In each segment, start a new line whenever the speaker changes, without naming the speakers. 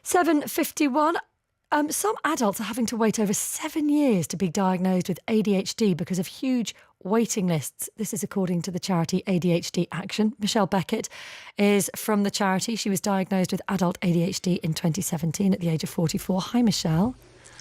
7:51. Some adults are having to wait over 7 years to be diagnosed with ADHD because of huge waiting lists. This is according to the charity ADHD Action. Michelle Beckett is from the charity. She was diagnosed with adult ADHD in 2017 at the age of 44. Hi, Michelle.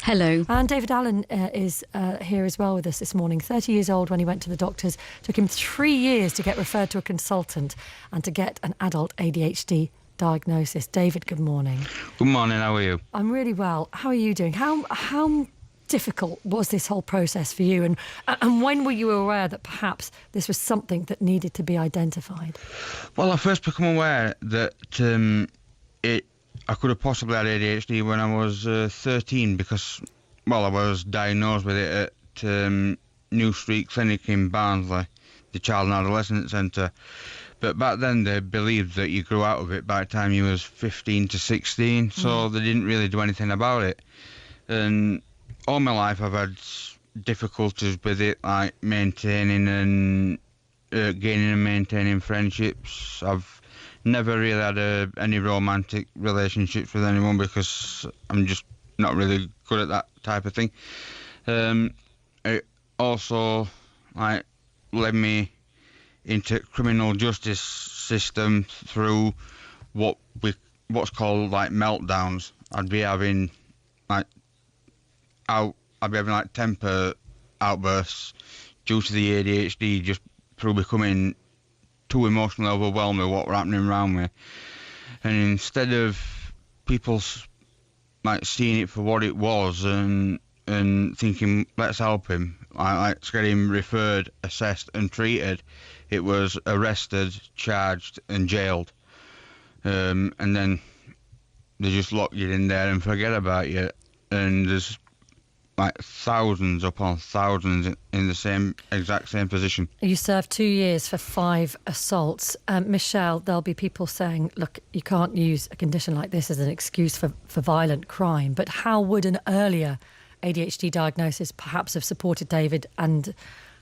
Hello.
And David Allen is here as well with us this morning. 30 years old when he went to the doctors. Took him 3 years to get referred to a consultant and to get an adult ADHD diagnosis. David, good morning.
Good morning, how are you?
I'm really well. How are you doing? How difficult was this whole process for you? And when were you aware that perhaps this was something that needed to be identified?
Well, I first became aware that I could have possibly had ADHD when I was 13 because, well, I was diagnosed with it at New Street Clinic in Barnsley, the Child and Adolescent Centre. But back then they believed that you grew out of it by the time you was 15 to 16, so they didn't really do anything about it. And all my life I've had difficulties with it, like maintaining and gaining and maintaining friendships. I've never really had any romantic relationships with anyone because I'm just not really good at that type of thing. It also led me into criminal justice system through what's called meltdowns. I'd be having temper outbursts due to the ADHD, just through becoming too emotionally overwhelmed with what were happening around me. And instead of people seeing it for what it was and thinking, let's help him, let's get him referred, assessed and treated, it was arrested, charged and jailed. And then they just lock you in there and forget about you. And there's thousands upon thousands in the exact same position.
You served 2 years for 5 assaults. Michelle, there'll be people saying, look, you can't use a condition like this as an excuse for violent crime. But how would an earlier ADHD diagnosis perhaps have supported David and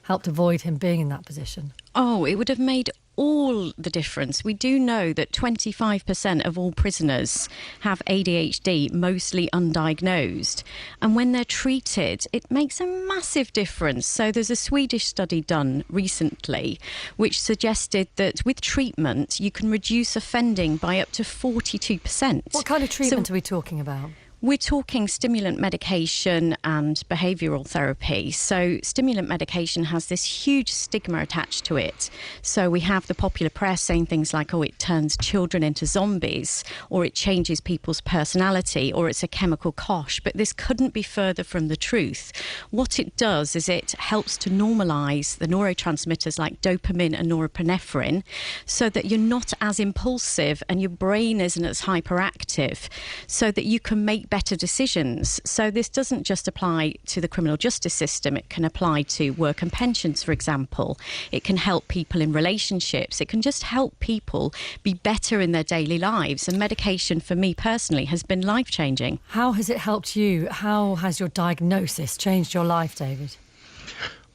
helped avoid him being in that position?
Oh, it would have made all the difference. We do know that 25% of all prisoners have ADHD, mostly undiagnosed. And when they're treated, it makes a massive difference. So there's a Swedish study done recently which suggested that with treatment, you can reduce offending by up to 42%.
What kind of treatment are we talking about?
We're talking stimulant medication and behavioural therapy. So stimulant medication has this huge stigma attached to it. So we have the popular press saying things like, oh, it turns children into zombies, or it changes people's personality, or it's a chemical kosh. But this couldn't be further from the truth. What it does is it helps to normalise the neurotransmitters like dopamine and norepinephrine so that you're not as impulsive and your brain isn't as hyperactive, so that you can make better decisions. So this doesn't just apply to the criminal justice system. It can apply to work and pensions, for example. It can help people in relationships. It can just help people be better in their daily lives. And medication, for me personally, has been life-changing.
How has it helped you? How has your diagnosis changed your life, David?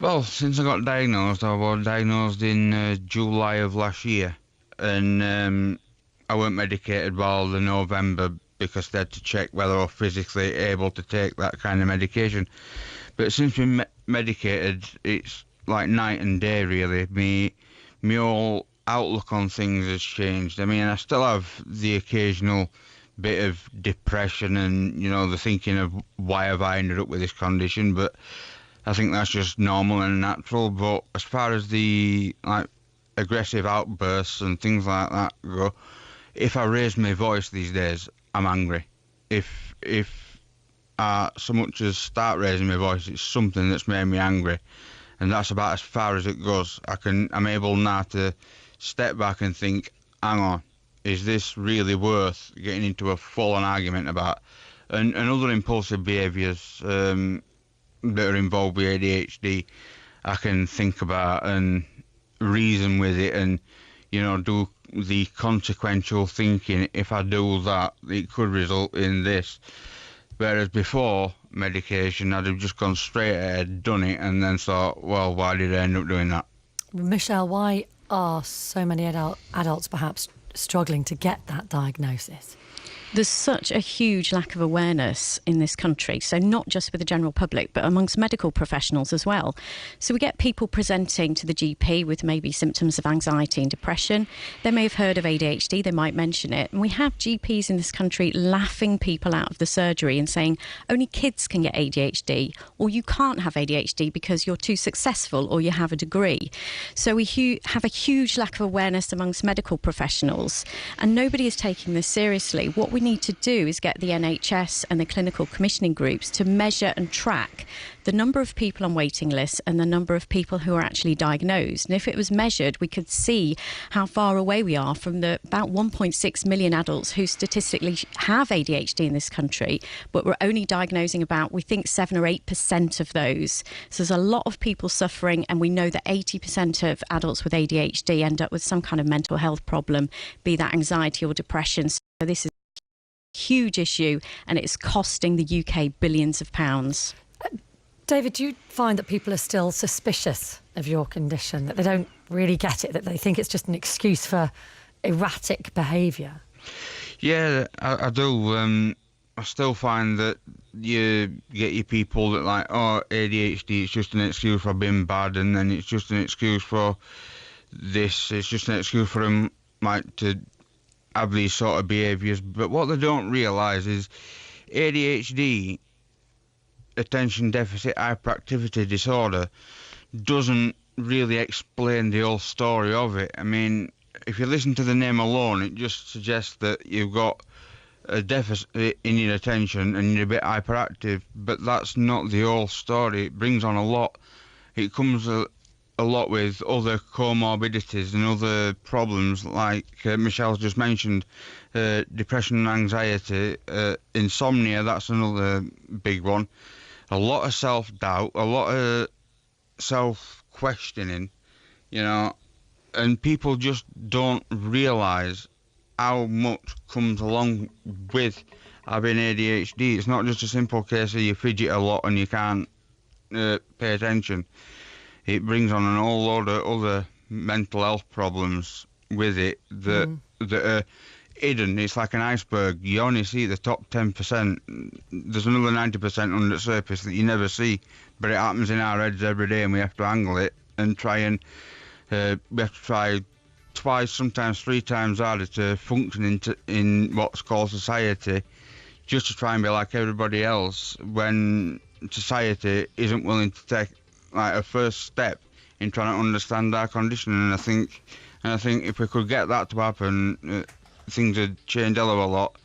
Well, since I got diagnosed, I was diagnosed in July of last year. And I weren't medicated while the November because they had to check whether I was physically able to take that kind of medication. But since being medicated, it's like night and day, really. Me whole outlook on things has changed. I mean, I still have the occasional bit of depression and, the thinking of why have I ended up with this condition, but I think that's just normal and natural. But as far as the aggressive outbursts and things like that go, if I raise my voice these days, I'm angry. If I so much as start raising my voice, it's something that's made me angry, and that's about as far as it goes. I'm able now to step back and think, hang on, is this really worth getting into a full-on argument about? And other impulsive behaviours that are involved with ADHD, I can think about and reason with it and, do the consequential thinking. If I do that, it could result in this. Whereas before medication, I'd have just gone straight ahead, done it, and then thought, well, why did I end up doing that?
Michelle, why are so many adults perhaps struggling to get that diagnosis?
There's such a huge lack of awareness in this country, so not just with the general public, but amongst medical professionals as well. So we get people presenting to the GP with maybe symptoms of anxiety and depression. They may have heard of ADHD, they might mention it. And we have GPs in this country laughing people out of the surgery and saying only kids can get ADHD, or you can't have ADHD because you're too successful or you have a degree. So we have a huge lack of awareness amongst medical professionals, and nobody is taking this seriously. What we need to do is get the NHS and the clinical commissioning groups to measure and track the number of people on waiting lists and the number of people who are actually diagnosed. And if it was measured, we could see how far away we are from the about 1.6 million adults who statistically have ADHD in this country, but we're only diagnosing about, we think, 7 or 8% of those. So there's a lot of people suffering, and we know that 80% of adults with ADHD end up with some kind of mental health problem, be that anxiety or depression. So this is a huge issue, and it's costing the UK billions of pounds.
David, do you find that people are still suspicious of your condition, that they don't really get it, that they think it's just an excuse for erratic behaviour?
Yeah, I do. I still find that you get your people that like, oh, ADHD, it's just an excuse for being bad, and then it's just an excuse for this, it's just an excuse for them like to have these sort of behaviours. But what they don't realise is ADHD, attention deficit hyperactivity disorder, doesn't really explain the whole story of it. I mean, if you listen to the name alone, it just suggests that you've got a deficit in your attention and you're a bit hyperactive, but that's not the whole story. It brings on a lot. It comes a lot with other comorbidities and other problems, like Michelle's just mentioned, depression and anxiety, insomnia, that's another big one. A lot of self-doubt, a lot of self-questioning, you know, and people just don't realise how much comes along with having ADHD. It's not just a simple case of you fidget a lot and you can't pay attention. It brings on a whole load of other mental health problems with it that are hidden. It's like an iceberg. You only see the top 10%. There's another 90% under the surface that you never see, but it happens in our heads every day, and we have to angle it and try and we have to try twice, sometimes 3 times harder to function in what's called society, just to try and be like everybody else, when society isn't willing to take like a first step in trying to understand our condition. And I think if we could get that to happen, things would change a hell of a lot,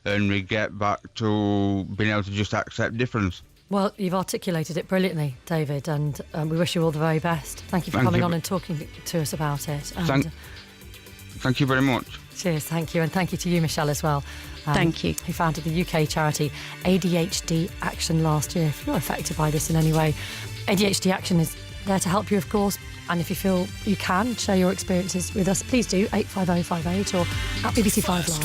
and we get back to being able to just accept difference.
Well, you've articulated it brilliantly, David, and we wish you all the very best. Thank you for coming on and talking to us about it. And
thank you very much.
Cheers, thank you. And thank you to you, Michelle, as well.
Thank you.
Who founded the UK charity ADHD Action last year. If you're affected by this in any way, ADHD Action is there to help you, of course. And if you feel you can share your experiences with us, please do, 85058 or at BBC 5 Live.